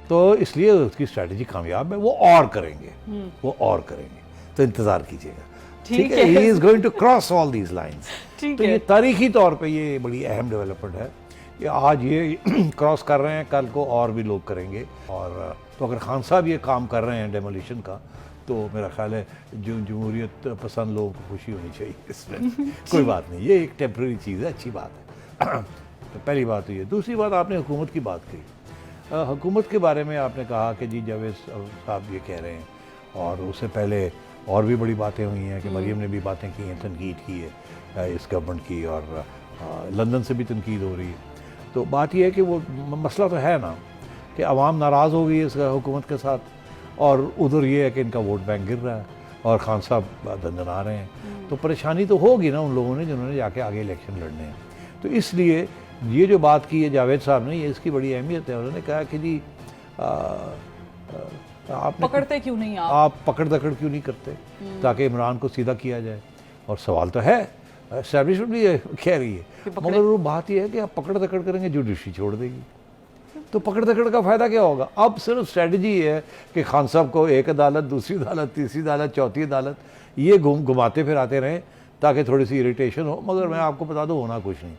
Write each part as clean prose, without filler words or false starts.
تو اس لیے اس کی اسٹریٹجی کامیاب ہے. وہ اور کریں گے تو انتظار کیجیے گا. ٹھیک ہے, he is going to cross all these lines. تو یہ تاریخی طور پہ یہ بڑی اہم ڈیولپمنٹ ہے کہ آج یہ کراس کر رہے ہیں, کل کو اور بھی لوگ کریں گے. اور تو اگر خان صاحب یہ کام کر رہے ہیں ڈیمولیشن کا, تو میرا خیال ہے جمہوریت پسند لوگوں کو خوشی ہونی چاہیے اس میں. کوئی بات نہیں, یہ ایک ٹیمپرری چیز ہے, اچھی بات ہے. پہلی بات تو یہ. دوسری بات, آپ نے حکومت کی بات کی. حکومت کے بارے میں آپ نے کہا کہ جی جاوید صاحب یہ کہہ رہے ہیں, اور اس سے پہلے اور بھی بڑی باتیں ہوئی ہیں کہ مریم نے بھی باتیں کی ہیں, تنقید کی ہے اس گورنمنٹ کی, اور لندن سے بھی تنقید ہو رہی ہے. تو بات یہ ہے کہ وہ مسئلہ تو ہے نا کہ عوام ناراض ہو گئی ہے اس حکومت کے ساتھ, اور ادھر یہ ہے کہ ان کا ووٹ بینک گر رہا ہے اور خان صاحب دندنا رہے ہیں. تو پریشانی تو ہوگی نا ان لوگوں نے جنہوں نے جا کے آگے الیکشن لڑنے ہیں. تو اس لیے یہ جو بات کی ہے جاوید صاحب نے, یہ اس کی بڑی اہمیت ہے. انہوں نے کہا کہ جی آپ پکڑتے کیوں نہیں, آپ پکڑ دکڑ کیوں نہیں کرتے تاکہ عمران کو سیدھا کیا جائے. اور سوال تو ہے, اسٹیبلشمنٹ بھی کہہ رہی ہے, مگر وہ بات یہ ہے کہ آپ پکڑ دکڑ کریں گے جوڈیشری چھوڑ دے گی. تو پکڑ دکڑ کا فائدہ کیا ہوگا؟ اب صرف اسٹریٹجی ہے کہ خان صاحب کو ایک عدالت, دوسری عدالت, تیسری عدالت, چوتھی عدالت, یہ گھماتے پھر آتے رہیں تاکہ تھوڑی سی اریٹیشن ہو. مگر میں آپ کو بتا دوں ہونا کچھ نہیں.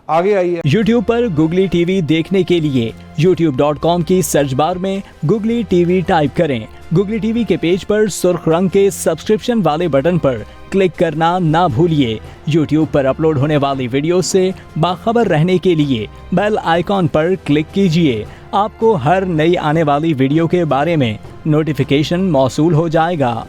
آگے آئیے. یوٹیوب پر گوگلی ٹی وی دیکھنے کے لیے youtube.com کی سرچ بار میں گوگلی ٹی وی ٹائپ کریں. گوگلی ٹی وی کے پیج پر سرخ رنگ کے سبسکرپشن والے بٹن پر کلک کرنا نہ بھولیے. یوٹیوب پر اپلوڈ ہونے والی ویڈیو سے باخبر رہنے کے لیے بیل آئیکن پر کلک کیجیے. آپ کو ہر نئی آنے والی ویڈیو کے بارے میں نوٹیفیکیشن موصول ہو جائے گا.